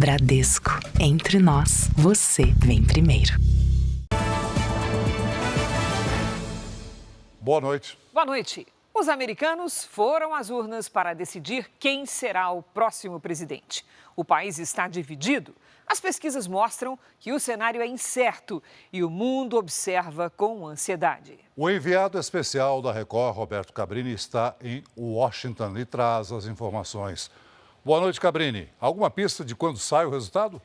Bradesco. Entre nós, você vem primeiro. Boa noite. Boa noite. Os americanos foram às urnas para decidir quem será o próximo presidente. O país está dividido. As pesquisas mostram que o cenário é incerto e o mundo observa com ansiedade. O enviado especial da Record, Roberto Cabrini, está em Washington e traz as informações. Boa noite, Cabrini. Alguma pista de quando sai o resultado?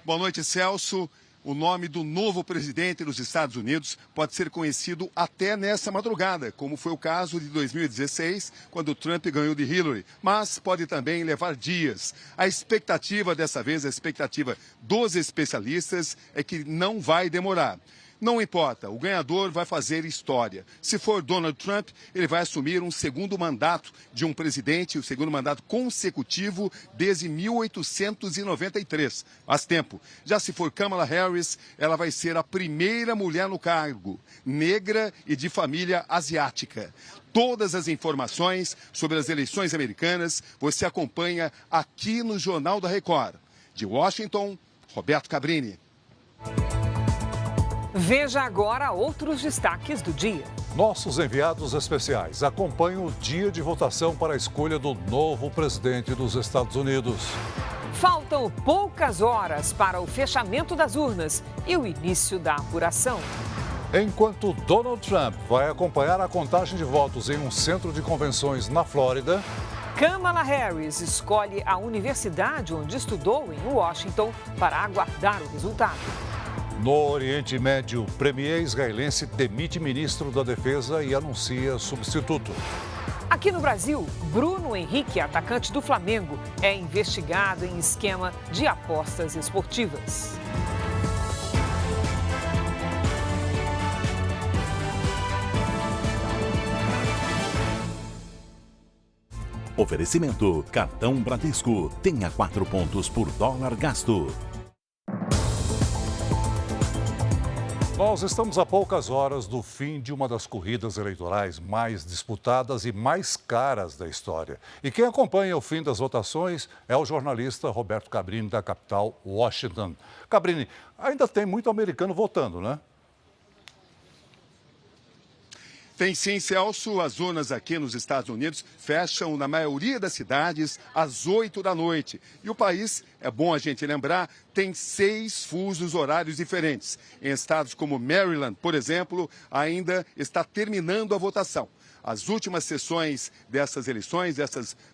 Boa noite, Celso. O nome do novo presidente dos Estados Unidos pode ser conhecido até nessa madrugada, como foi o caso de 2016, quando Trump ganhou de Hillary. Mas pode também levar dias. A expectativa dessa vez, a expectativa dos especialistas é que não vai demorar. Não importa, o ganhador vai fazer história. Se for Donald Trump, ele vai assumir um segundo mandato de um presidente, o segundo mandato consecutivo desde 1893. Faz tempo. Já se for Kamala Harris, ela vai ser a primeira mulher no cargo, negra e de família asiática. Todas as informações sobre as eleições americanas você acompanha aqui no Jornal da Record. De Washington, Roberto Cabrini. Veja agora outros destaques do dia. Nossos enviados especiais acompanham o dia de votação para a escolha do novo presidente dos Estados Unidos. Faltam poucas horas para o fechamento das urnas e o início da apuração. Enquanto Donald Trump vai acompanhar a contagem de votos em um centro de convenções na Flórida, Kamala Harris escolhe a universidade onde estudou em Washington para aguardar o resultado. no Oriente Médio, premier israelense demite ministro da Defesa e anuncia substituto. Aqui no Brasil, Bruno Henrique, atacante do Flamengo, é investigado em esquema de apostas esportivas. Oferecimento: Cartão Bradesco. Tenha 4 pontos por dólar gasto. Nós estamos a poucas horas do fim de uma das corridas eleitorais mais disputadas e mais caras da história. E quem acompanha o fim das votações é o jornalista Roberto Cabrini, da capital Washington. Cabrini, ainda tem muito americano votando, né? Tem sim, Celso. As urnas aqui nos Estados Unidos fecham na maioria das cidades às 8 da noite. E o país, é bom a gente lembrar, tem 6 fusos horários diferentes. Em estados como Maryland, por exemplo, ainda está terminando a votação. As últimas sessões dessas eleições,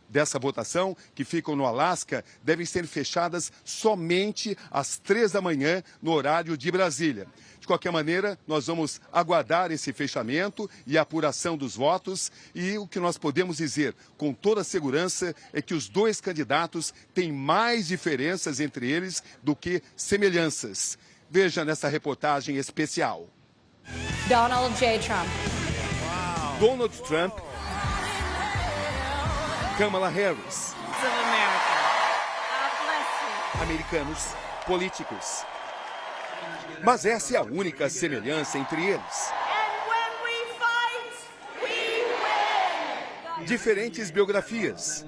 dessa votação, que ficam no Alasca, devem ser fechadas somente às 3 da manhã, no horário de Brasília. De qualquer maneira, nós vamos aguardar esse fechamento e a apuração dos votos. E o que nós podemos dizer com toda segurança é que os dois candidatos têm mais diferenças entre eles do que semelhanças. Veja nessa reportagem especial. Donald J. Trump. Donald Trump, Kamala Harris. Americanos, políticos. Mas essa é a única semelhança entre eles. Diferentes biografias,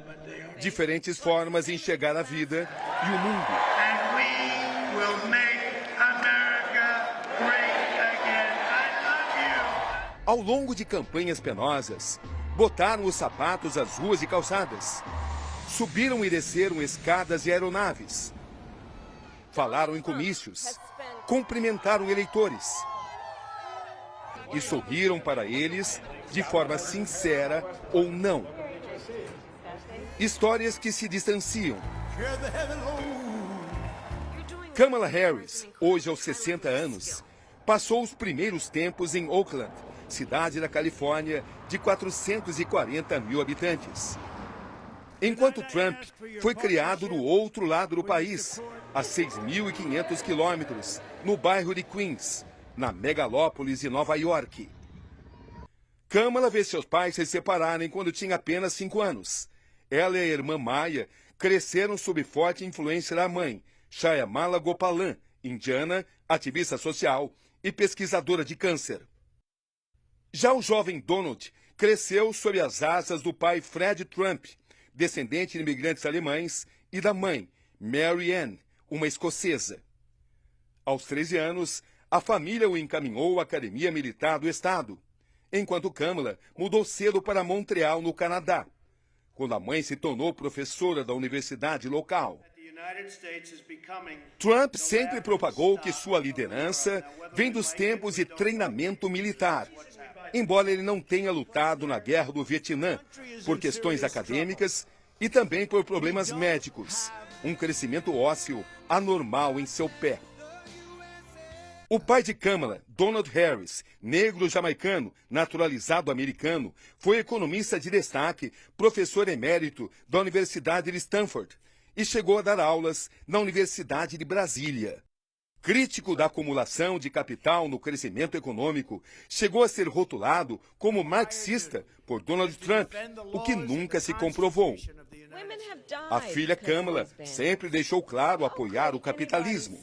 diferentes formas de enxergar a vida e o mundo. Ao longo de campanhas penosas, botaram os sapatos às ruas e calçadas. Subiram e desceram escadas e aeronaves. Falaram em comícios. Cumprimentaram eleitores. E sorriram para eles de forma sincera ou não. Histórias que se distanciam. Kamala Harris, hoje aos 60 anos, passou os primeiros tempos em Oakland, cidade da Califórnia de 440 mil habitantes. Enquanto Trump foi criado no outro lado do país, a 6.500 quilômetros, no bairro de Queens, na megalópolis de Nova York. Kamala vê seus pais se separarem quando tinha apenas 5 anos. Ela e a irmã Maya cresceram sob forte influência da mãe, Shyamala Gopalan, indiana, ativista social e pesquisadora de câncer. Já o jovem Donald cresceu sob as asas do pai Fred Trump, descendente de imigrantes alemães, e da mãe, Mary Ann, uma escocesa. Aos 13 anos, a família o encaminhou à Academia Militar do Estado, enquanto Kamala mudou cedo para Montreal, no Canadá, quando a mãe se tornou professora da universidade local. Trump sempre propagou que sua liderança vem dos tempos de treinamento militar, embora ele não tenha lutado na Guerra do Vietnã por questões acadêmicas e também por problemas médicos, um crescimento ósseo anormal em seu pé. O pai de Kamala, Donald Harris, negro jamaicano, naturalizado americano, foi economista de destaque, professor emérito da Universidade de Stanford e chegou a dar aulas na Universidade de Brasília. Crítico da acumulação de capital no crescimento econômico, chegou a ser rotulado como marxista por Donald Trump, o que nunca se comprovou. A filha Kamala sempre deixou claro apoiar o capitalismo.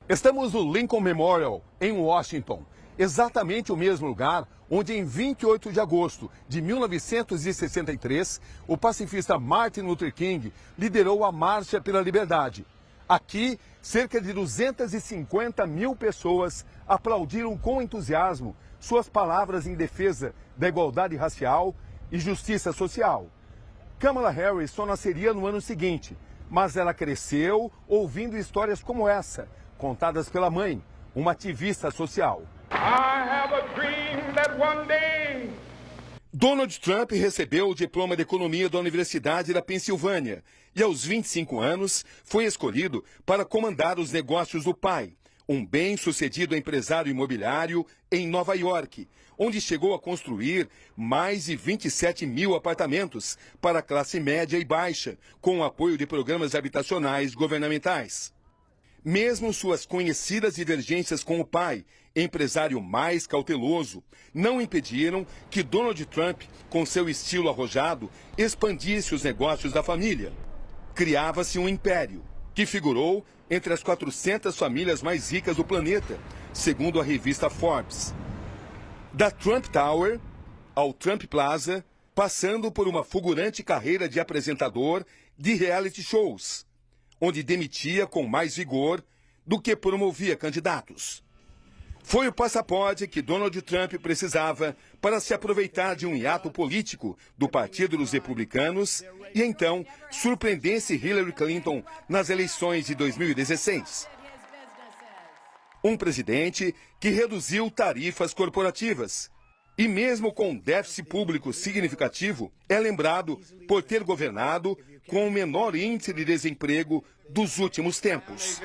Estamos no Lincoln Memorial, em Washington, exatamente o mesmo lugar onde, em 28 de agosto de 1963, o pacifista Martin Luther King liderou a Marcha pela Liberdade. Aqui, cerca de 250 mil pessoas aplaudiram com entusiasmo suas palavras em defesa da igualdade racial e justiça social. Kamala Harris só nasceria no ano seguinte, mas ela cresceu ouvindo histórias como essa, contadas pela mãe, uma ativista social. Donald Trump recebeu o diploma de economia da Universidade da Pensilvânia e, aos 25 anos, foi escolhido para comandar os negócios do pai, um bem-sucedido empresário imobiliário em Nova York, onde chegou a construir mais de 27 mil apartamentos para a classe média e baixa, com o apoio de programas habitacionais governamentais. Mesmo suas conhecidas divergências com o pai, empresário mais cauteloso, não impediram que Donald Trump, com seu estilo arrojado, expandisse os negócios da família. Criava-se um império, que figurou entre as 400 famílias mais ricas do planeta, segundo a revista Forbes. Da Trump Tower ao Trump Plaza, passando por uma fulgurante carreira de apresentador de reality shows, onde demitia com mais vigor do que promovia candidatos. Foi o passaporte que Donald Trump precisava para se aproveitar de um hiato político do Partido dos Republicanos e então surpreendesse Hillary Clinton nas eleições de 2016. Um presidente que reduziu tarifas corporativas e, mesmo com um déficit público significativo, é lembrado por ter governado com o menor índice de desemprego dos últimos tempos.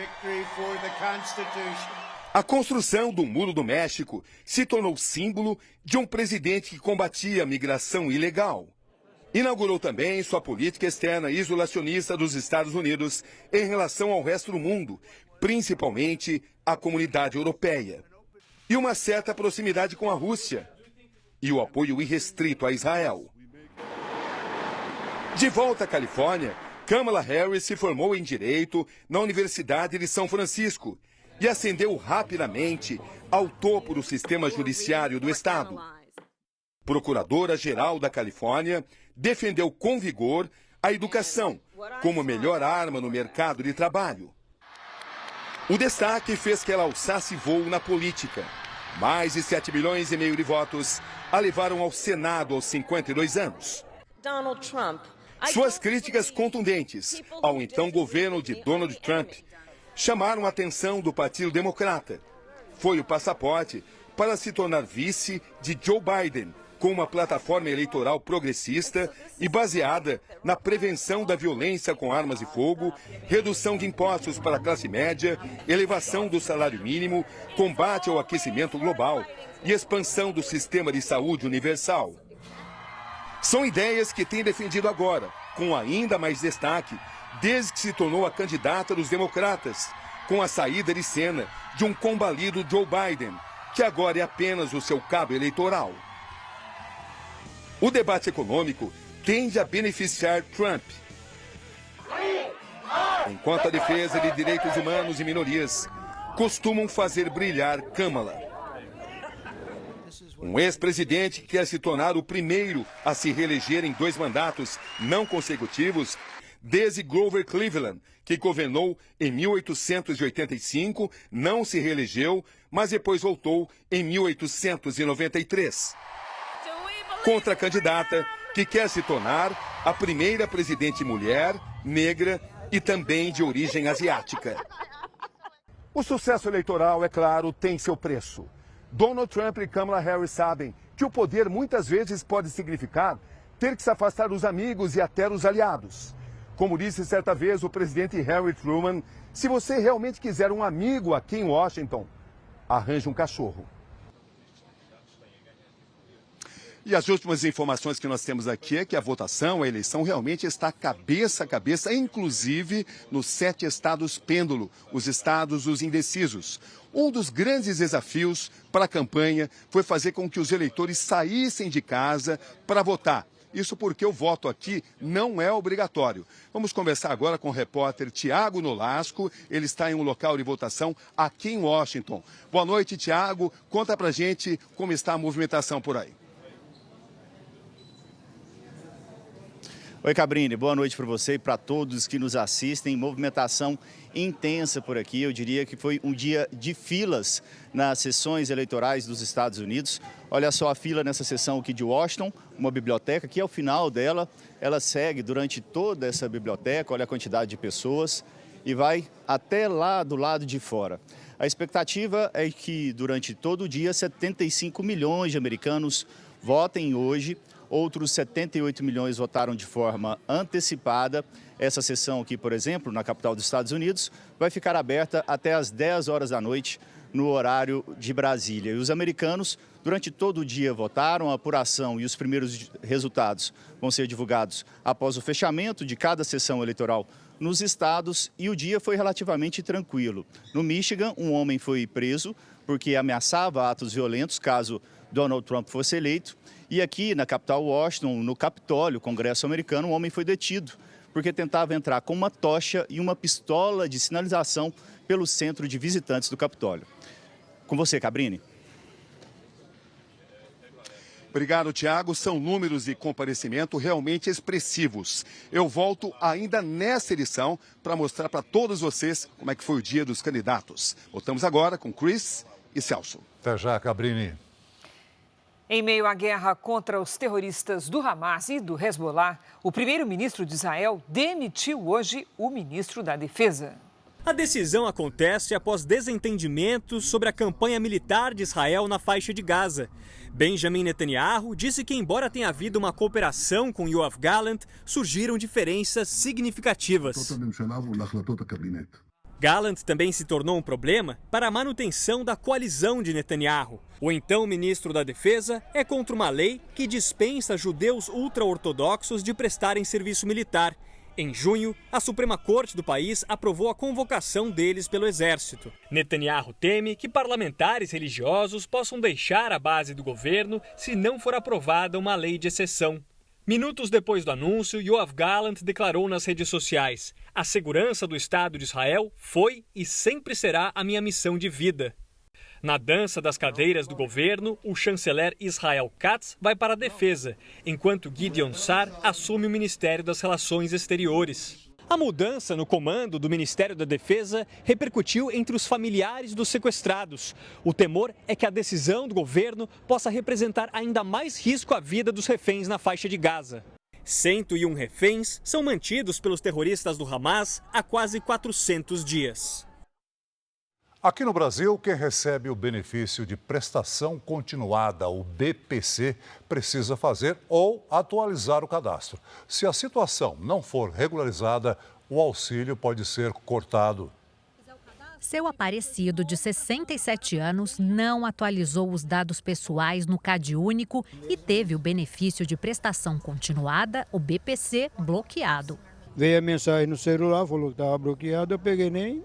A construção do Muro do México se tornou símbolo de um presidente que combatia a migração ilegal. Inaugurou também sua política externa isolacionista dos Estados Unidos em relação ao resto do mundo, principalmente a comunidade europeia. E uma certa proximidade com a Rússia e o apoio irrestrito a Israel. De volta à Califórnia, Kamala Harris se formou em Direito na Universidade de São Francisco e ascendeu rapidamente ao topo do sistema judiciário do estado. Procuradora-geral da Califórnia, defendeu com vigor a educação como melhor arma no mercado de trabalho. O destaque fez que ela alçasse voo na política. Mais de 7,5 milhões de votos a levaram ao Senado aos 52 anos. Donald Trump. Suas críticas contundentes ao então governo de Donald Trump chamaram a atenção do Partido Democrata. Foi o passaporte para se tornar vice de Joe Biden, com uma plataforma eleitoral progressista e baseada na prevenção da violência com armas de fogo, redução de impostos para a classe média, elevação do salário mínimo, combate ao aquecimento global e expansão do sistema de saúde universal. São ideias que tem defendido agora, com ainda mais destaque, desde que se tornou a candidata dos democratas, com a saída de cena de um combalido Joe Biden, que agora é apenas o seu cabo eleitoral. O debate econômico tende a beneficiar Trump, enquanto a defesa de direitos humanos e minorias costumam fazer brilhar Kamala. Um ex-presidente que quer se tornar o primeiro a se reeleger em 2 mandatos não consecutivos, desde Grover Cleveland, que governou em 1885, não se reelegeu, mas depois voltou em 1893. Contra a candidata que quer se tornar a primeira presidente mulher, negra e também de origem asiática. O sucesso eleitoral, é claro, tem seu preço. Donald Trump e Kamala Harris sabem que o poder muitas vezes pode significar ter que se afastar dos amigos e até dos aliados. Como disse certa vez o presidente Harry Truman, se você realmente quiser um amigo aqui em Washington, arranje um cachorro. E as últimas informações que nós temos aqui é que a votação, a eleição realmente está cabeça a cabeça, inclusive nos 7 estados pêndulo, os estados dos indecisos. Um dos grandes desafios para a campanha foi fazer com que os eleitores saíssem de casa para votar. Isso porque o voto aqui não é obrigatório. Vamos conversar agora com o repórter Tiago Nolasco. Ele está em um local de votação aqui em Washington. Boa noite, Tiago. Conta pra gente como está a movimentação por aí. Oi, Cabrini, boa noite para você e para todos que nos assistem. Movimentação intensa por aqui. Eu diria que foi um dia de filas nas sessões eleitorais dos Estados Unidos. Olha só a fila nessa sessão aqui de Washington, uma biblioteca que ao final dela, ela segue durante toda essa biblioteca, olha a quantidade de pessoas e vai até lá do lado de fora. A expectativa é que durante todo o dia 75 milhões de americanos votem hoje. Outros 78 milhões votaram de forma antecipada. Essa sessão aqui, por exemplo, na capital dos Estados Unidos, vai ficar aberta até às 10 horas da noite, no horário de Brasília. E os americanos, durante todo o dia, votaram. A apuração e os primeiros resultados vão ser divulgados após o fechamento de cada sessão eleitoral nos estados. E o dia foi relativamente tranquilo. No Michigan, um homem foi preso porque ameaçava atos violentos caso Donald Trump fosse eleito. E aqui na capital Washington, no Capitólio, Congresso americano, um homem foi detido porque tentava entrar com uma tocha e uma pistola de sinalização pelo centro de visitantes do Capitólio. Com você, Cabrini. Obrigado, Tiago. São números de comparecimento realmente expressivos. Eu volto ainda nessa edição para mostrar para todos vocês como é que foi o dia dos candidatos. Voltamos agora com Chris e Celso. Até já, Cabrini. Em meio à guerra contra os terroristas do Hamas e do Hezbollah, o primeiro-ministro de Israel demitiu hoje o ministro da Defesa. A decisão acontece após desentendimentos sobre a campanha militar de Israel na faixa de Gaza. Benjamin Netanyahu disse que, embora tenha havido uma cooperação com Yoav Gallant, surgiram diferenças significativas. Gallant também se tornou um problema para a manutenção da coalizão de Netanyahu. O então ministro da Defesa é contra uma lei que dispensa judeus ultra-ortodoxos de prestarem serviço militar. Em junho, a Suprema Corte do país aprovou a convocação deles pelo Exército. Netanyahu teme que parlamentares religiosos possam deixar a base do governo se não for aprovada uma lei de exceção. Minutos depois do anúncio, Yoav Gallant declarou nas redes sociais: "A segurança do Estado de Israel foi e sempre será a minha missão de vida." Na dança das cadeiras do governo, o chanceler Israel Katz vai para a defesa, enquanto Gideon Sa'ar assume o Ministério das Relações Exteriores. A mudança no comando do Ministério da Defesa repercutiu entre os familiares dos sequestrados. O temor é que a decisão do governo possa representar ainda mais risco à vida dos reféns na faixa de Gaza. 101 reféns são mantidos pelos terroristas do Hamas há quase 400 dias. Aqui no Brasil, quem recebe o benefício de prestação continuada, o BPC, precisa fazer ou atualizar o cadastro. Se a situação não for regularizada, o auxílio pode ser cortado. Seu Aparecido, de 67 anos, não atualizou os dados pessoais no CadÚnico e teve o benefício de prestação continuada, o BPC, bloqueado. Veio a mensagem no celular, falou que estava bloqueado, eu peguei nem,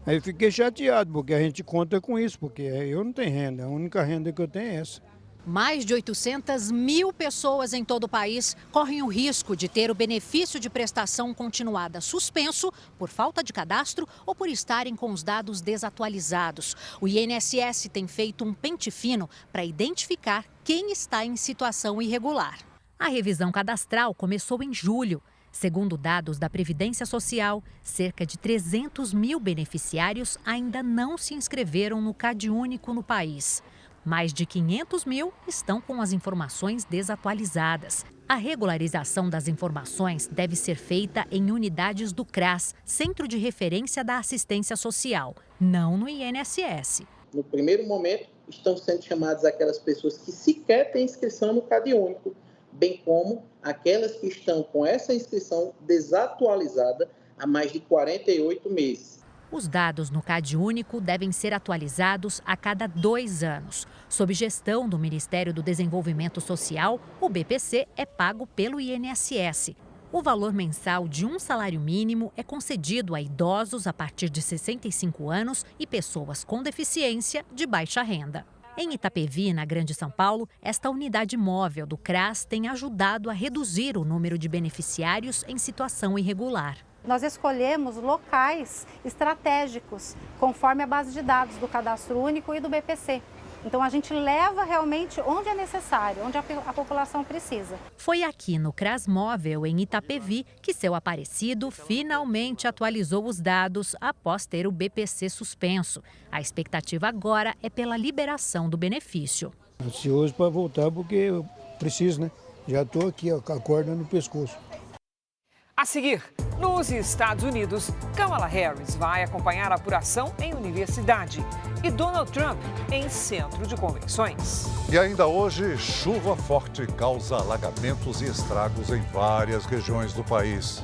Aí fiquei chateado, porque a gente conta com isso, porque eu não tenho renda, a única renda que eu tenho é essa. Mais de 800 mil pessoas em todo o país correm o risco de ter o benefício de prestação continuada suspenso por falta de cadastro ou por estarem com os dados desatualizados. O INSS tem feito um pente fino para identificar quem está em situação irregular. A revisão cadastral começou em julho. Segundo dados da Previdência Social, cerca de 300 mil beneficiários ainda não se inscreveram no CadÚnico no país. Mais de 500 mil estão com as informações desatualizadas. A regularização das informações deve ser feita em unidades do CRAS, Centro de Referência da Assistência Social, não no INSS. No primeiro momento, estão sendo chamadas aquelas pessoas que sequer têm inscrição no CadÚnico, bem como aquelas que estão com essa inscrição desatualizada há mais de 48 meses. Os dados no CadÚnico devem ser atualizados a cada 2 anos. Sob gestão do Ministério do Desenvolvimento Social, o BPC é pago pelo INSS. O valor mensal de um salário mínimo é concedido a idosos a partir de 65 anos e pessoas com deficiência de baixa renda. Em Itapevi, na Grande São Paulo, esta unidade móvel do CRAS tem ajudado a reduzir o número de beneficiários em situação irregular. Nós escolhemos locais estratégicos, conforme a base de dados do Cadastro Único e do BPC. Então, a gente leva realmente onde é necessário, onde a população precisa. Foi aqui no CRAS Móvel, em Itapevi, que seu Aparecido finalmente atualizou os dados após ter o BPC suspenso. A expectativa agora é pela liberação do benefício. Ansioso para voltar porque eu preciso, né? Já estou aqui, ó, com a corda no pescoço. A seguir, nos Estados Unidos, Kamala Harris vai acompanhar a apuração em universidade e Donald Trump em centro de convenções. E ainda hoje, chuva forte causa alagamentos e estragos em várias regiões do país.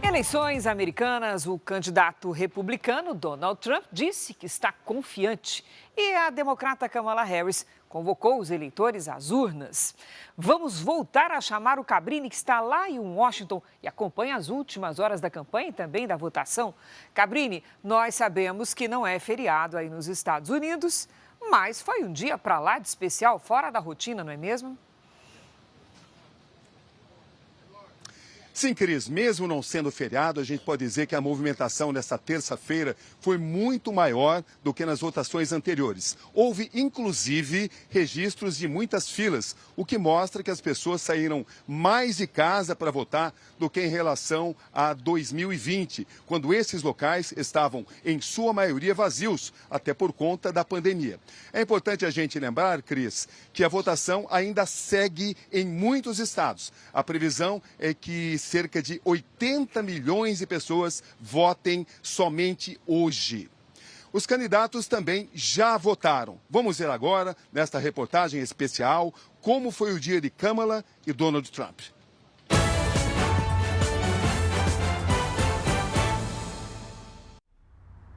Eleições americanas, o candidato republicano Donald Trump disse que está confiante e a democrata Kamala Harris convocou os eleitores às urnas. Vamos voltar a chamar o Cabrini, que está lá em Washington e acompanha as últimas horas da campanha e também da votação. Cabrini, nós sabemos que não é feriado aí nos Estados Unidos, mas foi um dia para lá de especial, fora da rotina, não é mesmo? Sim, Cris, mesmo não sendo feriado, a gente pode dizer que a movimentação nesta terça-feira foi muito maior do que nas votações anteriores. Houve, inclusive, registros de muitas filas, o que mostra que as pessoas saíram mais de casa para votar do que em relação a 2020, quando esses locais estavam, em sua maioria, vazios, até por conta da pandemia. É importante a gente lembrar, Cris, que a votação ainda segue em muitos estados. A previsão é que cerca de 80 milhões de pessoas votem somente hoje. Os candidatos também já votaram. Vamos ver agora, nesta reportagem especial, como foi o dia de Kamala e Donald Trump.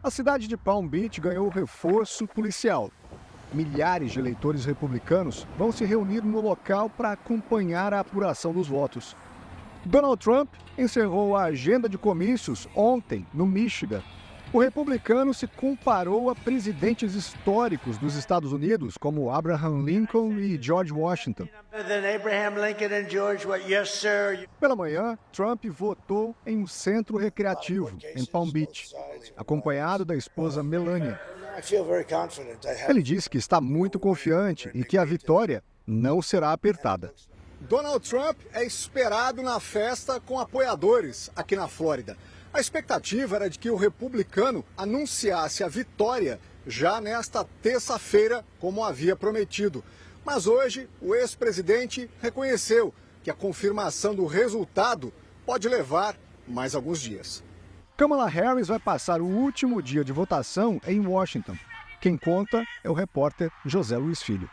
A cidade de Palm Beach ganhou reforço policial. Milhares de eleitores republicanos vão se reunir no local para acompanhar a apuração dos votos. Donald Trump encerrou a agenda de comícios ontem, no Michigan. O republicano se comparou a presidentes históricos dos Estados Unidos, como Abraham Lincoln e George Washington. Pela manhã, Trump votou em um centro recreativo, em Palm Beach, acompanhado da esposa Melania. Ele disse que está muito confiante e que a vitória não será apertada. Donald Trump é esperado na festa com apoiadores aqui na Flórida. A expectativa era de que o republicano anunciasse a vitória já nesta terça-feira, como havia prometido. Mas hoje, o ex-presidente reconheceu que a confirmação do resultado pode levar mais alguns dias. Kamala Harris vai passar o último dia de votação em Washington. Quem conta é o repórter José Luiz Filho.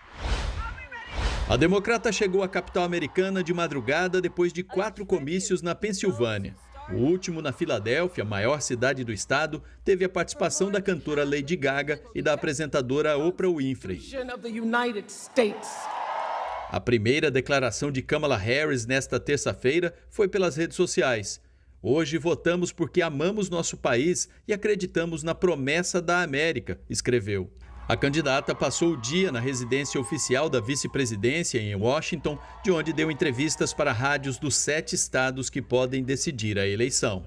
A democrata chegou à capital americana de madrugada depois de 4 comícios na Pensilvânia. O último, na Filadélfia, maior cidade do estado, teve a participação da cantora Lady Gaga e da apresentadora Oprah Winfrey. A primeira declaração de Kamala Harris nesta terça-feira foi pelas redes sociais. Hoje votamos porque amamos nosso país e acreditamos na promessa da América, escreveu. A candidata passou o dia na residência oficial da vice-presidência em Washington, de onde deu entrevistas para rádios dos 7 estados que podem decidir a eleição.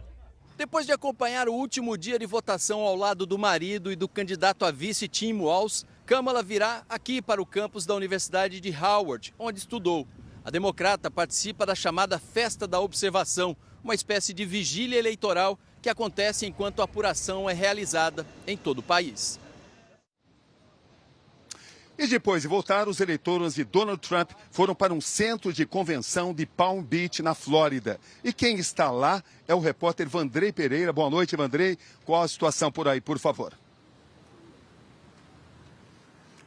Depois de acompanhar o último dia de votação ao lado do marido e do candidato a vice Tim Walz, Kamala virá aqui para o campus da Universidade de Howard, onde estudou. A democrata participa da chamada Festa da Observação, uma espécie de vigília eleitoral que acontece enquanto a apuração é realizada em todo o país. E depois de voltar, os eleitores de Donald Trump foram para um centro de convenção de Palm Beach, na Flórida. E quem está lá é o repórter Vandrei Pereira. Boa noite, Vandrei. Qual a situação por aí, por favor?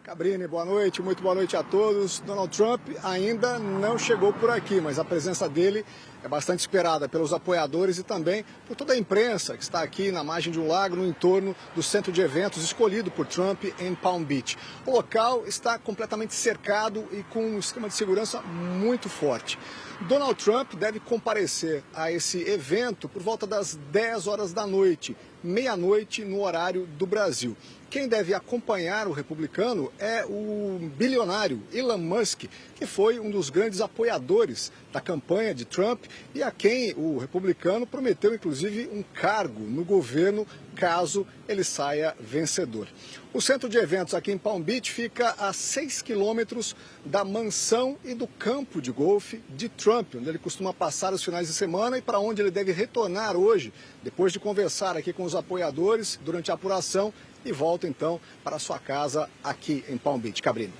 Cabrini, boa noite, muito boa noite a todos. Donald Trump ainda não chegou por aqui, mas a presença dele é bastante esperada pelos apoiadores e também por toda a imprensa que está aqui na margem de um lago, no entorno do centro de eventos escolhido por Trump em Palm Beach. O local está completamente cercado e com um esquema de segurança muito forte. Donald Trump deve comparecer a esse evento por volta das 10 horas da noite, meia-noite no horário do Brasil. Quem deve acompanhar o republicano é o bilionário Elon Musk, que foi um dos grandes apoiadores da campanha de Trump e a quem o republicano prometeu, inclusive, um cargo no governo caso ele saia vencedor. O centro de eventos aqui em Palm Beach fica a 6 quilômetros da mansão e do campo de golfe de Trump, onde ele costuma passar os finais de semana e para onde ele deve retornar hoje, depois de conversar aqui com os apoiadores durante a apuração, e volta então para sua casa aqui em Palm Beach. Cabrini.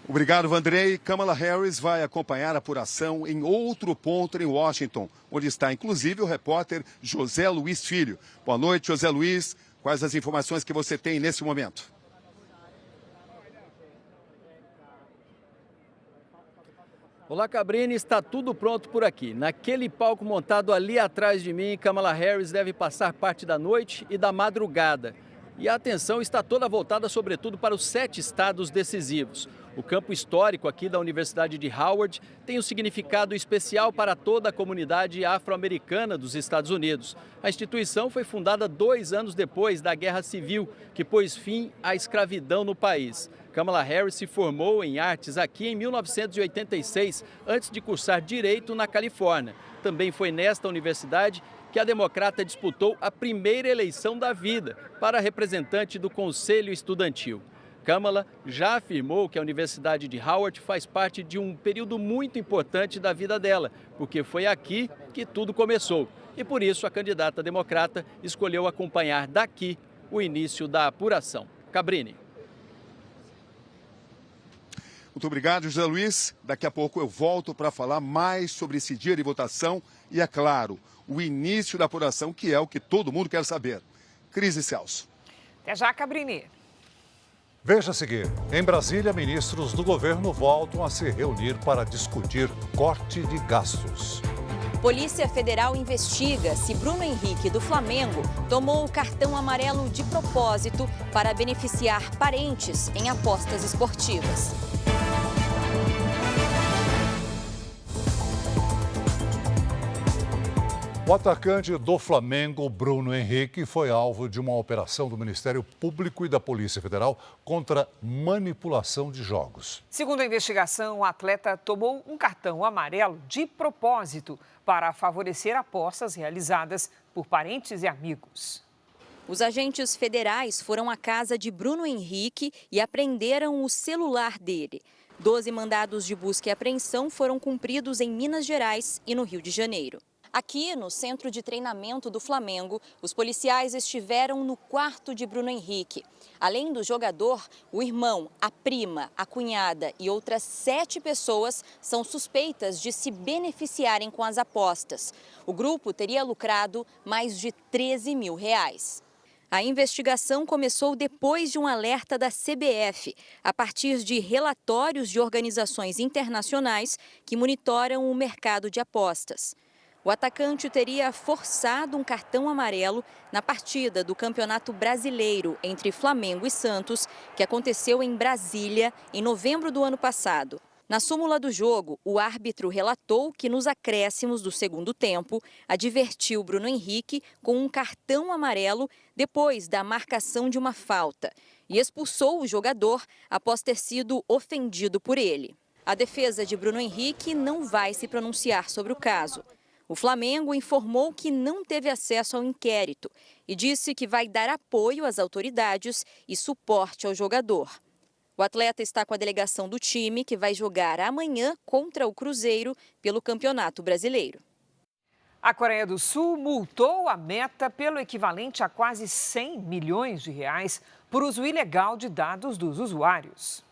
Obrigado, Vandrei. Kamala Harris vai acompanhar a apuração em outro ponto em Washington, onde está inclusive o repórter José Luiz Filho. Boa noite, José Luiz. Quais as informações que você tem nesse momento? Olá, Cabrini, está tudo pronto por aqui. Naquele palco montado ali atrás de mim, Kamala Harris deve passar parte da noite e da madrugada. E a atenção está toda voltada, sobretudo, para os 7 estados decisivos. O campo histórico aqui da Universidade de Howard tem um significado especial para toda a comunidade afro-americana dos Estados Unidos. A instituição foi fundada 2 anos depois da Guerra Civil, que pôs fim à escravidão no país. Kamala Harris se formou em artes aqui em 1986, antes de cursar Direito na Califórnia. Também foi nesta universidade que a democrata disputou a primeira eleição da vida para representante do Conselho Estudantil. Kamala já afirmou que a Universidade de Howard faz parte de um período muito importante da vida dela, porque foi aqui que tudo começou. E por isso a candidata democrata escolheu acompanhar daqui o início da apuração. Cabrini. Muito obrigado, José Luiz. Daqui a pouco eu volto para falar mais sobre esse dia de votação e, é claro, o início da apuração, que é o que todo mundo quer saber. Cris e Celso. Até já, Cabrini. Veja a seguir. Em Brasília, ministros do governo voltam a se reunir para discutir corte de gastos. Polícia Federal investiga se Bruno Henrique, do Flamengo, tomou o cartão amarelo de propósito para beneficiar parentes em apostas esportivas. O atacante do Flamengo, Bruno Henrique, foi alvo de uma operação do Ministério Público e da Polícia Federal contra manipulação de jogos. Segundo a investigação, o atleta tomou um cartão amarelo de propósito para favorecer apostas realizadas por parentes e amigos. Os agentes federais foram à casa de Bruno Henrique e apreenderam o celular dele. 12 mandados de busca e apreensão foram cumpridos em Minas Gerais e no Rio de Janeiro. Aqui, no centro de treinamento do Flamengo, os policiais estiveram no quarto de Bruno Henrique. Além do jogador, o irmão, a prima, a cunhada e outras 7 pessoas são suspeitas de se beneficiarem com as apostas. O grupo teria lucrado mais de R$13 mil. A investigação começou depois de um alerta da CBF, a partir de relatórios de organizações internacionais que monitoram o mercado de apostas. O atacante teria forçado um cartão amarelo na partida do Campeonato Brasileiro entre Flamengo e Santos, que aconteceu em Brasília em novembro do ano passado. Na súmula do jogo, o árbitro relatou que nos acréscimos do segundo tempo, advertiu Bruno Henrique com um cartão amarelo depois da marcação de uma falta e expulsou o jogador após ter sido ofendido por ele. A defesa de Bruno Henrique não vai se pronunciar sobre o caso. O Flamengo informou que não teve acesso ao inquérito e disse que vai dar apoio às autoridades e suporte ao jogador. O atleta está com a delegação do time, que vai jogar amanhã contra o Cruzeiro pelo Campeonato Brasileiro. A Coreia do Sul multou a Meta pelo equivalente a quase 100 milhões de reais por uso ilegal de dados dos usuários.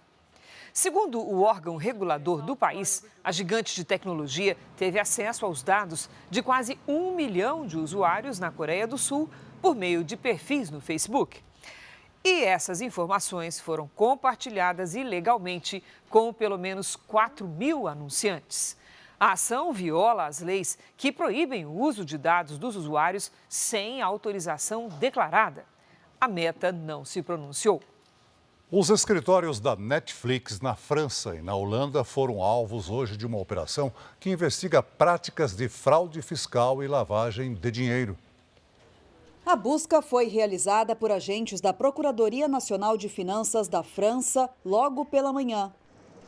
Segundo o órgão regulador do país, a gigante de tecnologia teve acesso aos dados de quase 1 milhão de usuários na Coreia do Sul por meio de perfis no Facebook. E essas informações foram compartilhadas ilegalmente com pelo menos 4.000 anunciantes. A ação viola as leis que proíbem o uso de dados dos usuários sem autorização declarada. A Meta não se pronunciou. Os escritórios da Netflix na França e na Holanda foram alvos hoje de uma operação que investiga práticas de fraude fiscal e lavagem de dinheiro. A busca foi realizada por agentes da Procuradoria Nacional de Finanças da França logo pela manhã.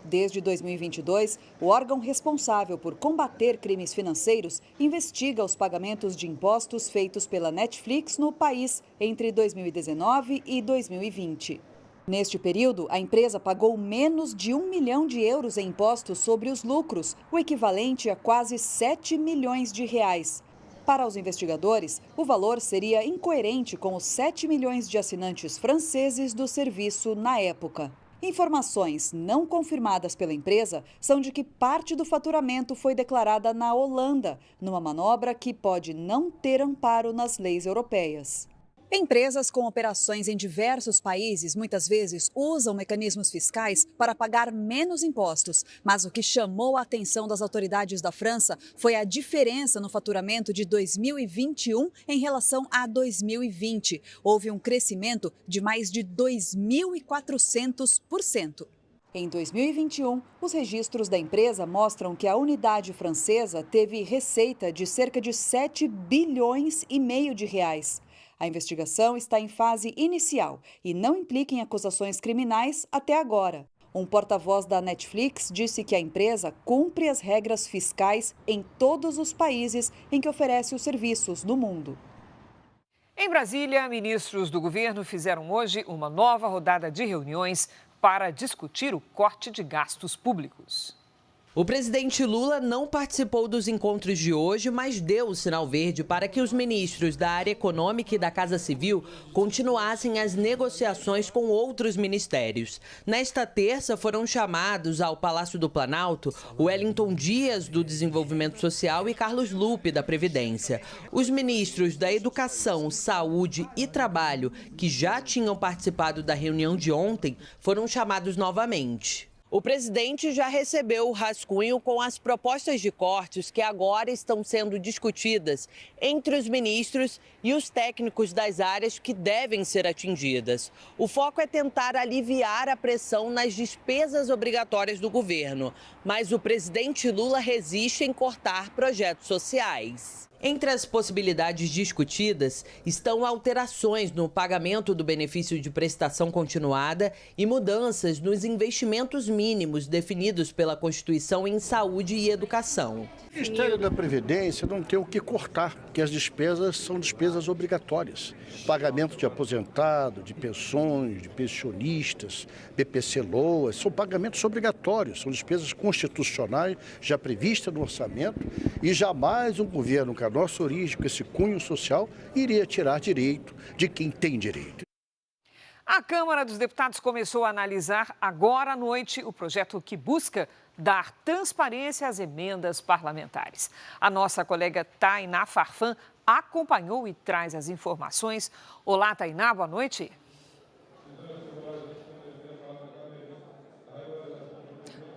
Desde 2022, o órgão responsável por combater crimes financeiros investiga os pagamentos de impostos feitos pela Netflix no país entre 2019 e 2020. Neste período, a empresa pagou menos de 1 milhão de euros em impostos sobre os lucros, o equivalente a quase 7 milhões de reais. Para os investigadores, o valor seria incoerente com os 7 milhões de assinantes franceses do serviço na época. Informações não confirmadas pela empresa são de que parte do faturamento foi declarada na Holanda, numa manobra que pode não ter amparo nas leis europeias. Empresas com operações em diversos países muitas vezes usam mecanismos fiscais para pagar menos impostos. Mas o que chamou a atenção das autoridades da França foi a diferença no faturamento de 2021 em relação a 2020. Houve um crescimento de mais de 2.400%. Em 2021, os registros da empresa mostram que a unidade francesa teve receita de cerca de 7 bilhões e meio de reais. A investigação está em fase inicial e não implica em acusações criminais até agora. Um porta-voz da Netflix disse que a empresa cumpre as regras fiscais em todos os países em que oferece os serviços no mundo. Em Brasília, ministros do governo fizeram hoje uma nova rodada de reuniões para discutir o corte de gastos públicos. O presidente Lula não participou dos encontros de hoje, mas deu o sinal verde para que os ministros da área econômica e da Casa Civil continuassem as negociações com outros ministérios. Nesta terça, foram chamados ao Palácio do Planalto Wellington Dias, do Desenvolvimento Social, e Carlos Lupe, da Previdência. Os ministros da Educação, Saúde e Trabalho, que já tinham participado da reunião de ontem, foram chamados novamente. O presidente já recebeu o rascunho com as propostas de cortes que agora estão sendo discutidas entre os ministros e os técnicos das áreas que devem ser atingidas. O foco é tentar aliviar a pressão nas despesas obrigatórias do governo, mas o presidente Lula resiste em cortar projetos sociais. Entre as possibilidades discutidas estão alterações no pagamento do benefício de prestação continuada e mudanças nos investimentos mínimos definidos pela Constituição em saúde e educação. O Ministério da Previdência não tem o que cortar, porque as despesas são despesas obrigatórias. Pagamento de aposentado, de pensões, de pensionistas, BPC-LOAS, são pagamentos obrigatórios, são despesas constitucionais já previstas no orçamento e jamais um governo com a nossa origem, com esse cunho social, iria tirar direito de quem tem direito. A Câmara dos Deputados começou a analisar agora à noite o projeto que busca dar transparência às emendas parlamentares. A nossa colega Tainá Farfan acompanhou e traz as informações. Olá, Tainá, boa noite.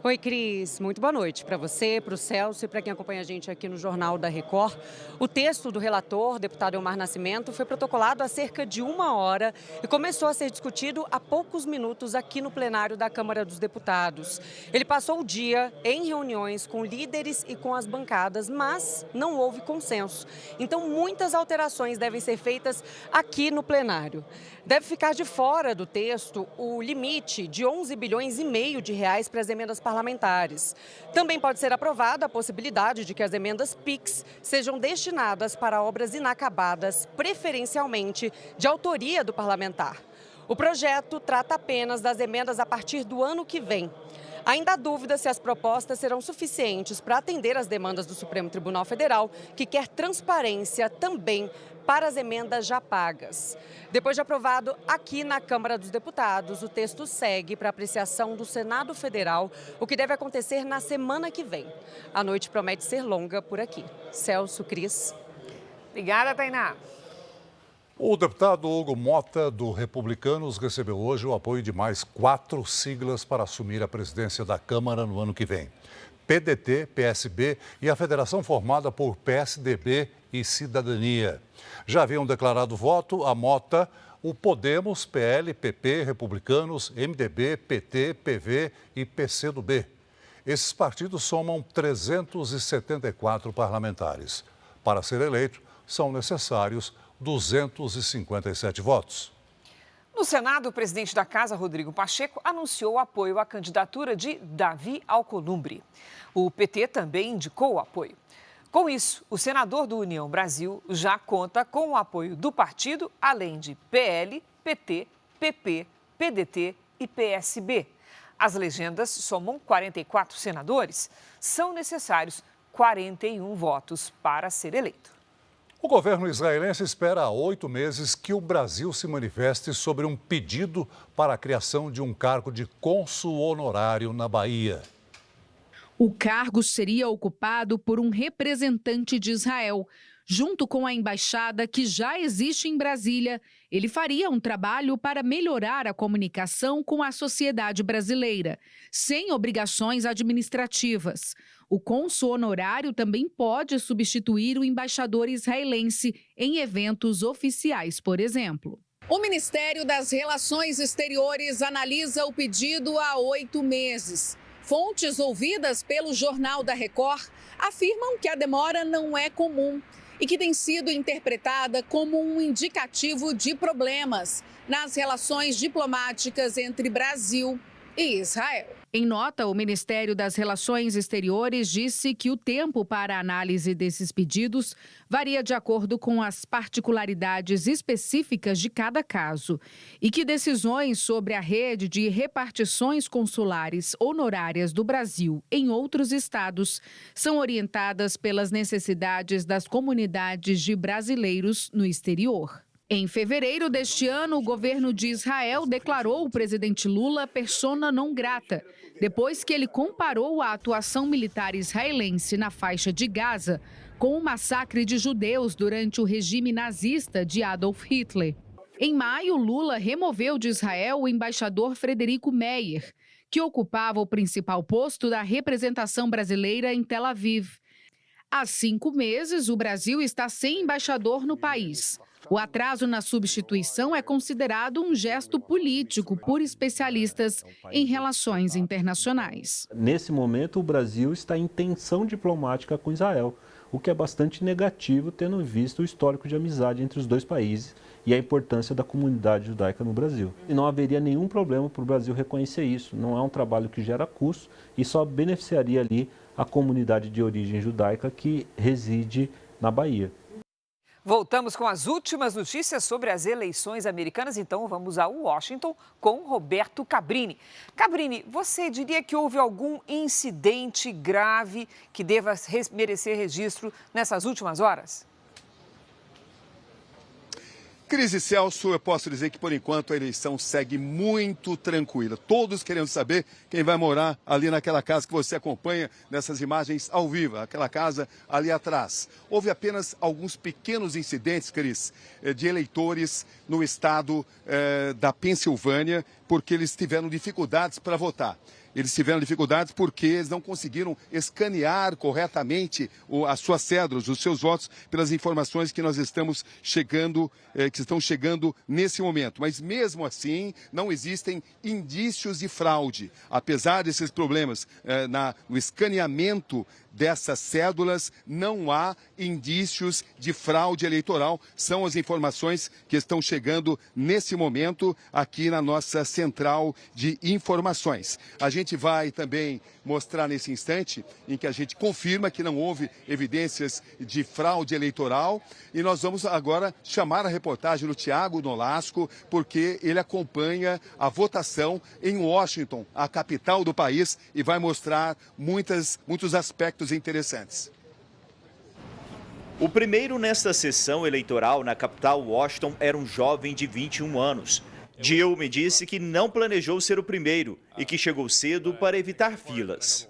Oi, Cris. Muito boa noite para você, para o Celso e para quem acompanha a gente aqui no Jornal da Record. O texto do relator, deputado Elmar Nascimento, foi protocolado há cerca de 1 hora e começou a ser discutido há poucos minutos aqui no plenário da Câmara dos Deputados. Ele passou o dia em reuniões com líderes e com as bancadas, mas não houve consenso. Então, muitas alterações devem ser feitas aqui no plenário. Deve ficar de fora do texto o limite de 11 bilhões e meio de reais para as emendas parlamentares. Também pode ser aprovada a possibilidade de que as emendas PIX sejam destinadas para obras inacabadas, preferencialmente de autoria do parlamentar. O projeto trata apenas das emendas a partir do ano que vem. Ainda há dúvida se as propostas serão suficientes para atender às demandas do Supremo Tribunal Federal, que quer transparência também para as emendas já pagas. Depois de aprovado aqui na Câmara dos Deputados, o texto segue para apreciação do Senado Federal, o que deve acontecer na semana que vem. A noite promete ser longa por aqui. Celso, Cris. Obrigada, Tainá. O deputado Hugo Mota, do Republicanos, recebeu hoje o apoio de mais 4 siglas para assumir a presidência da Câmara no ano que vem. PDT, PSB e a federação formada por PSDB e Cidadania. Já haviam declarado voto a Mota, o Podemos, PL, PP, Republicanos, MDB, PT, PV e PCdoB. Esses partidos somam 374 parlamentares. Para ser eleito, são necessários 257 votos. No Senado, o presidente da Casa, Rodrigo Pacheco, anunciou o apoio à candidatura de Davi Alcolumbre. O PT também indicou o apoio. Com isso, o senador do União Brasil já conta com o apoio do partido, além de PL, PT, PP, PDT e PSB. As legendas somam 44 senadores. São necessários 41 votos para ser eleito. O governo israelense espera há 8 meses que o Brasil se manifeste sobre um pedido para a criação de um cargo de cônsul honorário na Bahia. O cargo seria ocupado por um representante de Israel. Junto com a embaixada que já existe em Brasília, ele faria um trabalho para melhorar a comunicação com a sociedade brasileira, sem obrigações administrativas. O cônsul honorário também pode substituir o embaixador israelense em eventos oficiais, por exemplo. O Ministério das Relações Exteriores analisa o pedido há 8 meses. Fontes ouvidas pelo Jornal da Record afirmam que a demora não é comum e que tem sido interpretada como um indicativo de problemas nas relações diplomáticas entre Brasil e Israel. Em nota, o Ministério das Relações Exteriores disse que o tempo para a análise desses pedidos varia de acordo com as particularidades específicas de cada caso e que decisões sobre a rede de repartições consulares honorárias do Brasil em outros estados são orientadas pelas necessidades das comunidades de brasileiros no exterior. Em fevereiro deste ano, o governo de Israel declarou o presidente Lula persona non grata, depois que ele comparou a atuação militar israelense na faixa de Gaza com o massacre de judeus durante o regime nazista de Adolf Hitler. Em maio, Lula removeu de Israel o embaixador Frederico Meyer, que ocupava o principal posto da representação brasileira em Tel Aviv. Há 5 meses, o Brasil está sem embaixador no país. O atraso na substituição é considerado um gesto político por especialistas em relações internacionais. Nesse momento, o Brasil está em tensão diplomática com Israel, o que é bastante negativo, tendo visto o histórico de amizade entre os dois países e a importância da comunidade judaica no Brasil. E não haveria nenhum problema para o Brasil reconhecer isso. Não é um trabalho que gera custo e só beneficiaria ali a comunidade de origem judaica que reside na Bahia. Voltamos com as últimas notícias sobre as eleições americanas. Então, vamos a Washington com Roberto Cabrini. Cabrini, você diria que houve algum incidente grave que deva merecer registro nessas últimas horas? Cris e Celso, eu posso dizer que, por enquanto, a eleição segue muito tranquila. Todos querendo saber quem vai morar ali naquela casa que você acompanha nessas imagens ao vivo, aquela casa ali atrás. Houve apenas alguns pequenos incidentes, Cris, de eleitores no estado da Pensilvânia, porque eles tiveram dificuldades para votar. Eles tiveram dificuldades porque eles não conseguiram escanear corretamente as suas cédulas, os seus votos, pelas informações que nós estamos chegando, que estão chegando nesse momento. Mas mesmo assim, não existem indícios de fraude. Apesar desses problemas no escaneamento dessas cédulas, não há indícios de fraude eleitoral. São as informações que estão chegando nesse momento aqui na nossa central de informações. A gente vai também mostrar nesse instante em que a gente confirma que não houve evidências de fraude eleitoral, e nós vamos agora chamar a reportagem do Tiago Nolasco, porque ele acompanha a votação em Washington, a capital do país, e vai mostrar muitos aspectos interessantes. O primeiro nesta sessão eleitoral na capital Washington era um jovem de 21 anos. Jill me disse que não planejou ser o primeiro e que chegou cedo para evitar filas.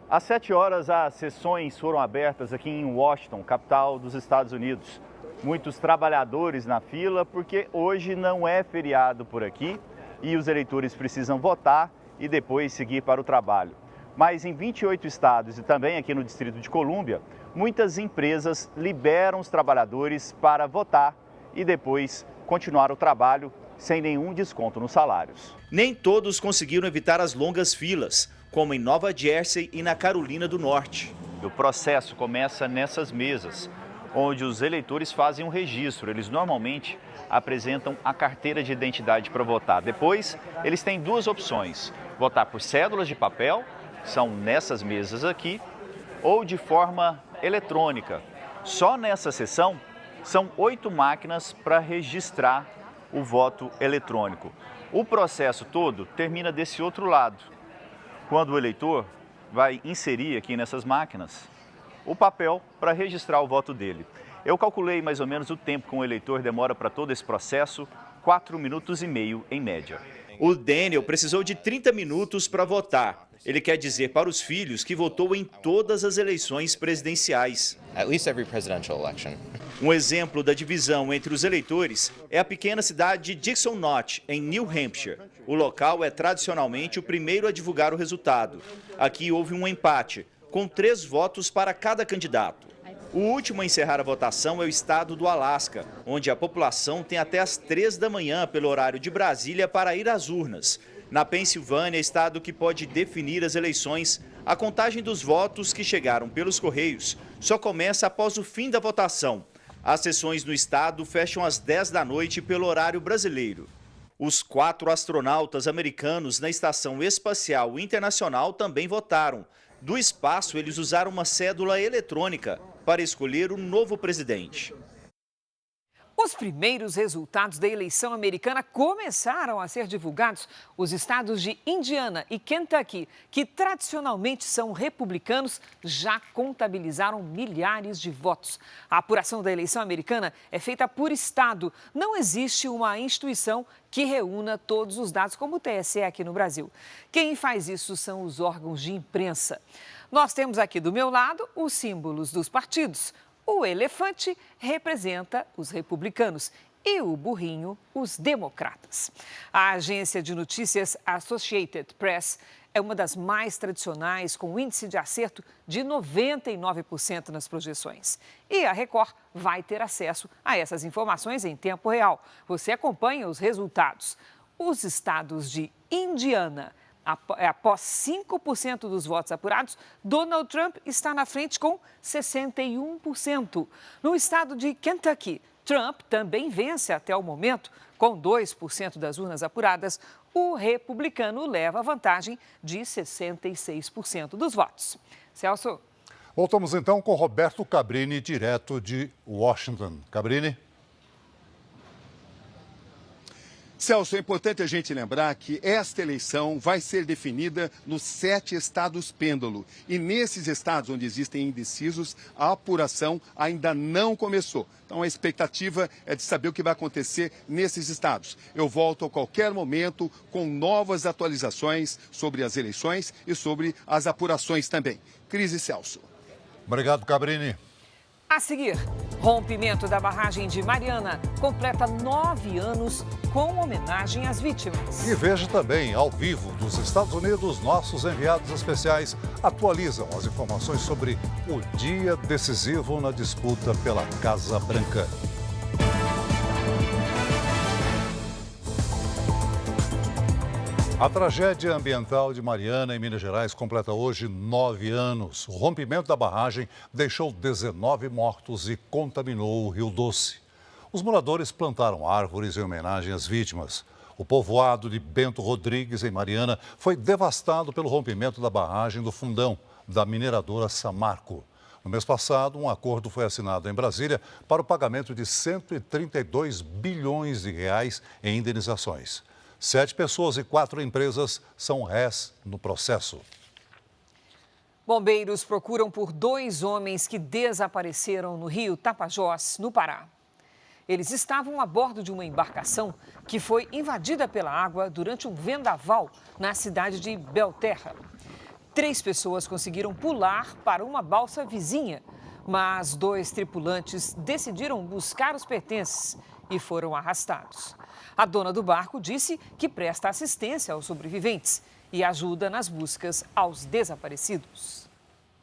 Às 7 horas, as sessões foram abertas aqui em Washington, capital dos Estados Unidos. Muitos trabalhadores na fila, porque hoje não é feriado por aqui e os eleitores precisam votar e depois seguir para o trabalho. Mas em 28 estados e também aqui no Distrito de Colômbia, muitas empresas liberam os trabalhadores para votar e depois continuar o trabalho sem nenhum desconto nos salários. Nem todos conseguiram evitar as longas filas, como em Nova Jersey e na Carolina do Norte. O processo começa nessas mesas, onde os eleitores fazem um registro. Eles normalmente apresentam a carteira de identidade para votar. Depois, eles têm duas opções: votar por cédulas de papel, são nessas mesas aqui, ou de forma eletrônica. Só nessa sessão, são 8 máquinas para registrar o voto eletrônico. O processo todo termina desse outro lado, quando o eleitor vai inserir aqui nessas máquinas o papel para registrar o voto dele. Eu calculei mais ou menos o tempo que um eleitor demora para todo esse processo, 4 minutos e meio em média. O Daniel precisou de 30 minutos para votar. Ele quer dizer para os filhos que votou em todas as eleições presidenciais. Um exemplo da divisão entre os eleitores é a pequena cidade de Dixon Notch, em New Hampshire. O local é tradicionalmente o primeiro a divulgar o resultado. Aqui houve um empate, com 3 votos para cada candidato. O último a encerrar a votação é o estado do Alasca, onde a população tem até às 3 da manhã pelo horário de Brasília para ir às urnas. Na Pensilvânia, estado que pode definir as eleições, a contagem dos votos que chegaram pelos Correios só começa após o fim da votação. As sessões no estado fecham às 10 da noite pelo horário brasileiro. Os 4 astronautas americanos na Estação Espacial Internacional também votaram. Do espaço, eles usaram uma cédula eletrônica para escolher o novo presidente. Os primeiros resultados da eleição americana começaram a ser divulgados. Os estados de Indiana e Kentucky, que tradicionalmente são republicanos, já contabilizaram milhares de votos. A apuração da eleição americana é feita por estado. Não existe uma instituição que reúna todos os dados, como o TSE aqui no Brasil. Quem faz isso são os órgãos de imprensa. Nós temos aqui do meu lado os símbolos dos partidos. O elefante representa os republicanos e o burrinho, os democratas. A agência de notícias Associated Press é uma das mais tradicionais, com índice de acerto de 99% nas projeções. E a Record vai ter acesso a essas informações em tempo real. Você acompanha os resultados. Os estados de Indiana, após 5% dos votos apurados, Donald Trump está na frente com 61%. No estado de Kentucky, Trump também vence até o momento. Com 2% das urnas apuradas, o republicano leva vantagem de 66% dos votos. Celso. Voltamos então com Roberto Cabrini, direto de Washington. Cabrini. Celso, é importante a gente lembrar que esta eleição vai ser definida nos 7 estados pêndulo. E nesses estados onde existem indecisos, a apuração ainda não começou. Então a expectativa é de saber o que vai acontecer nesses estados. Eu volto a qualquer momento com novas atualizações sobre as eleições e sobre as apurações também. Cris e Celso. Obrigado, Cabrini. A seguir, rompimento da barragem de Mariana completa 9 anos com homenagem às vítimas. E veja também, ao vivo, dos Estados Unidos, nossos enviados especiais atualizam as informações sobre o dia decisivo na disputa pela Casa Branca. A tragédia ambiental de Mariana, em Minas Gerais, completa hoje 9 anos. O rompimento da barragem deixou 19 mortos e contaminou o Rio Doce. Os moradores plantaram árvores em homenagem às vítimas. O povoado de Bento Rodrigues, em Mariana, foi devastado pelo rompimento da barragem do Fundão, da mineradora Samarco. No mês passado, um acordo foi assinado em Brasília para o pagamento de 132 bilhões de reais em indenizações. 7 pessoas e 4 empresas são réis no processo. Bombeiros procuram por 2 homens que desapareceram no rio Tapajós, no Pará. Eles estavam a bordo de uma embarcação que foi invadida pela água durante um vendaval na cidade de Belterra. 3 pessoas conseguiram pular para uma balsa vizinha, mas 2 tripulantes decidiram buscar os pertences e foram arrastados. A dona do barco disse que presta assistência aos sobreviventes e ajuda nas buscas aos desaparecidos.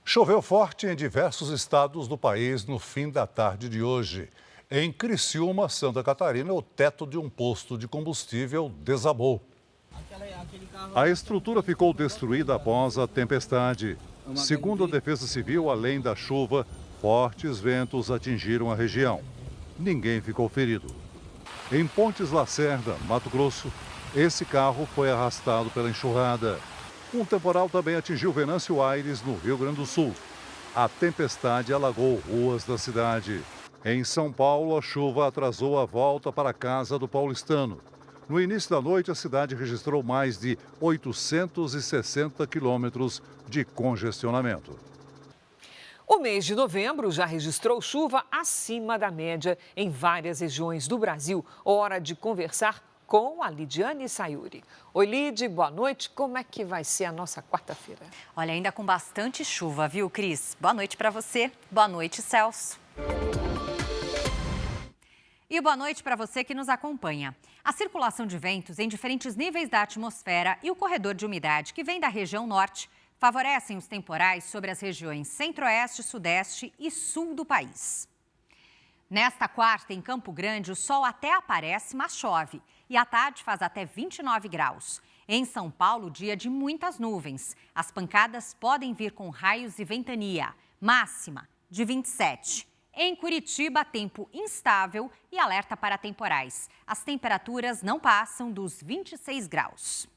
Choveu forte em diversos estados do país no fim da tarde de hoje. Em Criciúma, Santa Catarina, o teto de um posto de combustível desabou. A estrutura ficou destruída após a tempestade. Segundo a Defesa Civil, além da chuva, fortes ventos atingiram a região. Ninguém ficou ferido. Em Pontes Lacerda, Mato Grosso, esse carro foi arrastado pela enxurrada. Um temporal também atingiu Venâncio Aires, no Rio Grande do Sul. A tempestade alagou ruas da cidade. Em São Paulo, a chuva atrasou a volta para a casa do paulistano. No início da noite, a cidade registrou mais de 860 quilômetros de congestionamento. O mês de novembro já registrou chuva acima da média em várias regiões do Brasil. Hora de conversar com a Lidiane Sayuri. Oi, Lid, boa noite. Como é que vai ser a nossa quarta-feira? Olha, ainda com bastante chuva, viu, Cris? Boa noite para você. Boa noite, Celso. E boa noite para você que nos acompanha. A circulação de ventos em diferentes níveis da atmosfera e o corredor de umidade que vem da região norte favorecem os temporais sobre as regiões centro-oeste, sudeste e sul do país. Nesta quarta, em Campo Grande, o sol até aparece, mas chove. E à tarde faz até 29 graus. Em São Paulo, dia de muitas nuvens. As pancadas podem vir com raios e ventania. Máxima de 27. Em Curitiba, tempo instável e alerta para temporais. As temperaturas não passam dos 26 graus.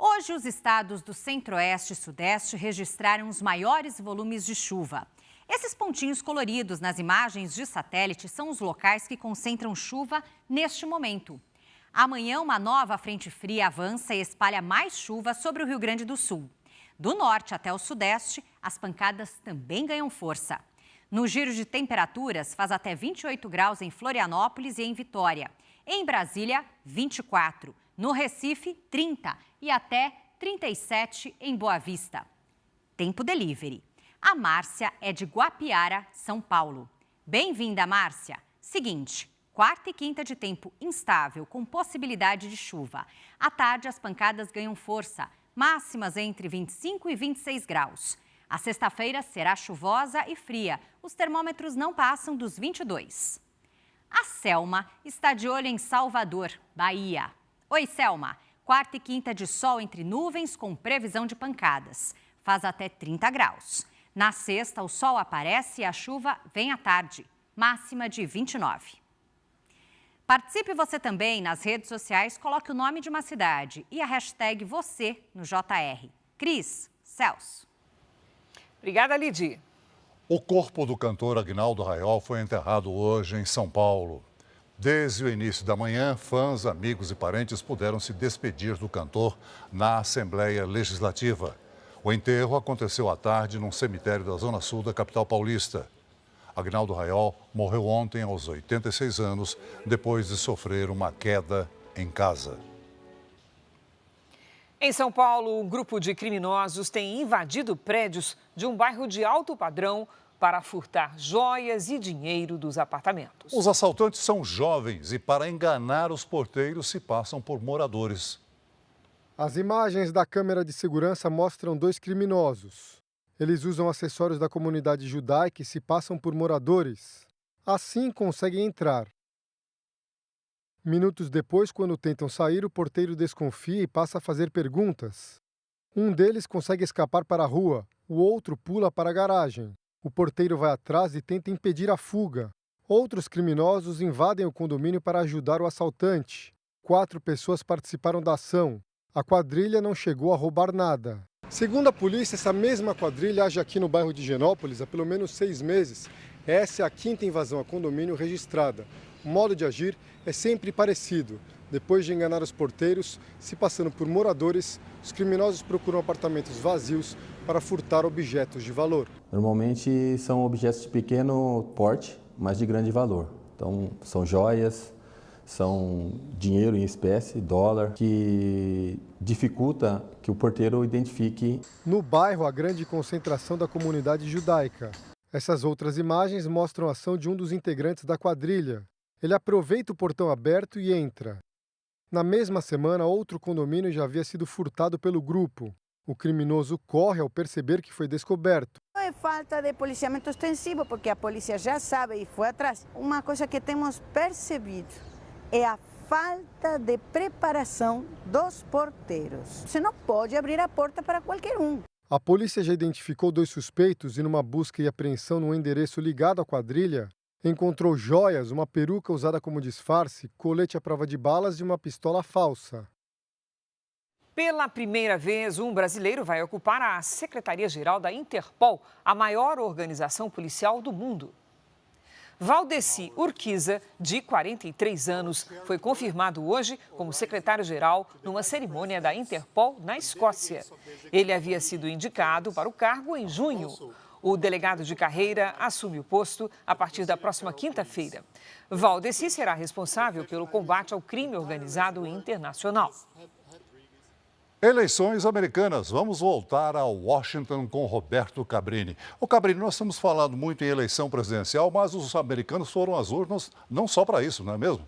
Hoje, os estados do centro-oeste e sudeste registraram os maiores volumes de chuva. Esses pontinhos coloridos nas imagens de satélite são os locais que concentram chuva neste momento. Amanhã, uma nova frente fria avança e espalha mais chuva sobre o Rio Grande do Sul. Do norte até o sudeste, as pancadas também ganham força. No giro de temperaturas, faz até 28 graus em Florianópolis e em Vitória. Em Brasília, 24. No Recife, 30 e até 37 em Boa Vista. Tempo delivery. A Márcia é de Guapiara, São Paulo. Bem-vinda, Márcia. Seguinte, quarta e quinta de tempo instável, com possibilidade de chuva. À tarde, as pancadas ganham força, máximas entre 25 e 26 graus. A sexta-feira será chuvosa e fria. Os termômetros não passam dos 22. A Selma está de olho em Salvador, Bahia. Oi, Selma. Quarta e quinta de sol entre nuvens com previsão de pancadas. Faz até 30 graus. Na sexta, o sol aparece e a chuva vem à tarde. Máxima de 29. Participe você também nas redes sociais, coloque o nome de uma cidade e a hashtag você no JR. Cris, Celso. Obrigada, Lidy. O corpo do cantor Aguinaldo Raiol foi enterrado hoje em São Paulo. Desde o início da manhã, fãs, amigos e parentes puderam se despedir do cantor na Assembleia Legislativa. O enterro aconteceu à tarde num cemitério da Zona Sul da capital paulista. Aguinaldo Raiol morreu ontem aos 86 anos, depois de sofrer uma queda em casa. Em São Paulo, um grupo de criminosos tem invadido prédios de um bairro de alto padrão para furtar joias e dinheiro dos apartamentos. Os assaltantes são jovens e, para enganar os porteiros, se passam por moradores. As imagens da câmera de segurança mostram 2 criminosos. Eles usam acessórios da comunidade judaica e se passam por moradores. Assim conseguem entrar. Minutos depois, quando tentam sair, o porteiro desconfia e passa a fazer perguntas. Um deles consegue escapar para a rua, o outro pula para a garagem. O porteiro vai atrás e tenta impedir a fuga. Outros criminosos invadem o condomínio para ajudar o assaltante. 4 pessoas participaram da ação. A quadrilha não chegou a roubar nada. Segundo a polícia, essa mesma quadrilha age aqui no bairro de Higienópolis há pelo menos 6 meses. Essa é a 5ª invasão a condomínio registrada. O modo de agir é sempre parecido. Depois de enganar os porteiros, se passando por moradores, os criminosos procuram apartamentos vazios para furtar objetos de valor. Normalmente são objetos de pequeno porte, mas de grande valor. Então, são joias, são dinheiro em espécie, dólar, que dificulta que o porteiro identifique. No bairro, há grande concentração da comunidade judaica. Essas outras imagens mostram a ação de um dos integrantes da quadrilha. Ele aproveita o portão aberto e entra. Na mesma semana, outro condomínio já havia sido furtado pelo grupo. O criminoso corre ao perceber que foi descoberto. Não é falta de policiamento extensivo, porque a polícia já sabe e foi atrás. Uma coisa que temos percebido é a falta de preparação dos porteiros. Você não pode abrir a porta para qualquer um. A polícia já identificou 2 suspeitos e, numa busca e apreensão no endereço ligado à quadrilha, encontrou joias, uma peruca usada como disfarce, colete à prova de balas e uma pistola falsa. Pela primeira vez, um brasileiro vai ocupar a Secretaria-Geral da Interpol, a maior organização policial do mundo. Valdeci Urquiza, de 43 anos, foi confirmado hoje como secretário-geral numa cerimônia da Interpol na Escócia. Ele havia sido indicado para o cargo em junho. O delegado de carreira assume o posto a partir da próxima quinta-feira. Valdeci será responsável pelo combate ao crime organizado internacional. Eleições americanas. Vamos voltar a Washington com Roberto Cabrini. Ô Cabrini, nós estamos falando muito em eleição presidencial, mas os americanos foram às urnas não só para isso, não é mesmo?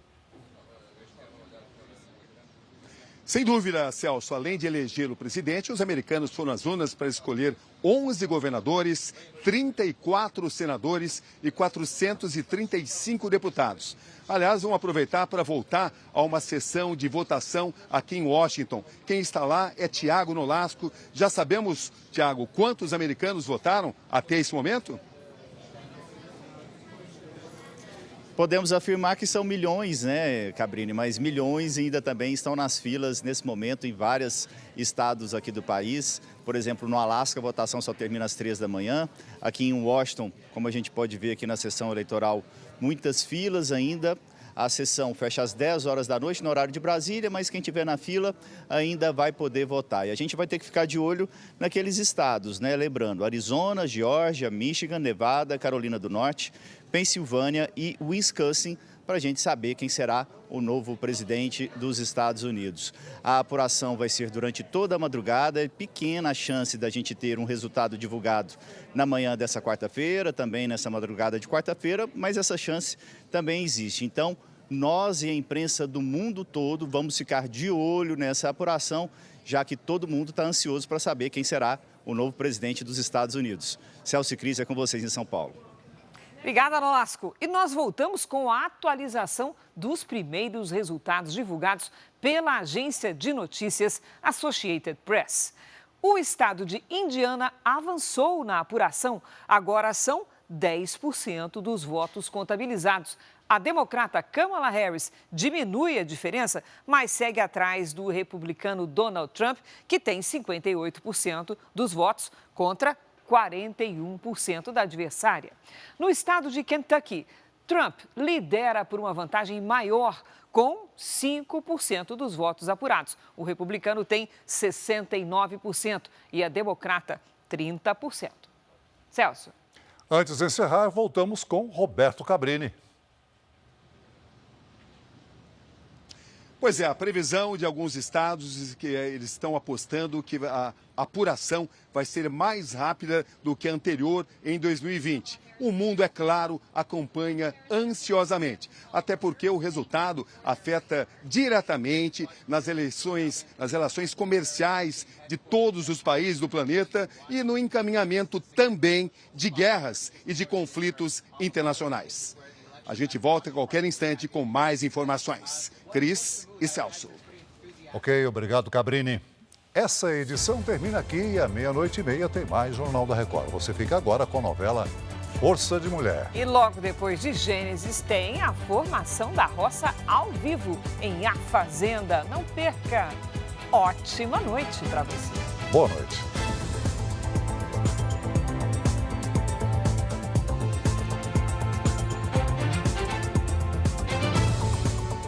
Sem dúvida, Celso, além de eleger o presidente, os americanos foram às urnas para escolher 11 governadores, 34 senadores e 435 deputados. Aliás, vamos aproveitar para voltar a uma sessão de votação aqui em Washington. Quem está lá é Tiago Nolasco. Já sabemos, Tiago, quantos americanos votaram até esse momento? Podemos afirmar que são milhões, né, Cabrini? Mas milhões ainda também estão nas filas nesse momento em vários estados aqui do país. Por exemplo, no Alasca, a votação só termina às 3 da manhã. Aqui em Washington, como a gente pode ver aqui na sessão eleitoral, muitas filas ainda. A sessão fecha às 10 horas da noite, no horário de Brasília, mas quem estiver na fila ainda vai poder votar. E a gente vai ter que ficar de olho naqueles estados, né? Lembrando, Arizona, Geórgia, Michigan, Nevada, Carolina do Norte, Pensilvânia e Wisconsin, para a gente saber quem será o novo presidente dos Estados Unidos. A apuração vai ser durante toda a madrugada, é pequena a chance da gente ter um resultado divulgado na manhã dessa quarta-feira, também nessa madrugada de quarta-feira, mas essa chance também existe. Então, nós e a imprensa do mundo todo vamos ficar de olho nessa apuração, já que todo mundo está ansioso para saber quem será o novo presidente dos Estados Unidos. Celso e Cris, é com vocês em São Paulo. Obrigada, Nolasco. E nós voltamos com a atualização dos primeiros resultados divulgados pela agência de notícias Associated Press. O estado de Indiana avançou na apuração. Agora são 10% dos votos contabilizados. A democrata Kamala Harris diminui a diferença, mas segue atrás do republicano Donald Trump, que tem 58% dos votos contra 41% da adversária. No estado de Kentucky, Trump lidera por uma vantagem maior, com 5% dos votos apurados. O republicano tem 69% e a democrata 30%. Celso. Antes de encerrar, voltamos com Roberto Cabrini. Pois é, a previsão de alguns estados que eles estão apostando que a apuração vai ser mais rápida do que a anterior em 2020. O mundo, é claro, acompanha ansiosamente, até porque o resultado afeta diretamente nas relações comerciais de todos os países do planeta e no encaminhamento também de guerras e de conflitos internacionais. A gente volta a qualquer instante com mais informações. Cris e Celso. Ok, obrigado, Cabrini. Essa edição termina aqui e à 00:30 tem mais Jornal da Record. Você fica agora com a novela Força de Mulher. E logo depois de Gênesis tem a formação da roça ao vivo em A Fazenda. Não perca! Ótima noite para você. Boa noite.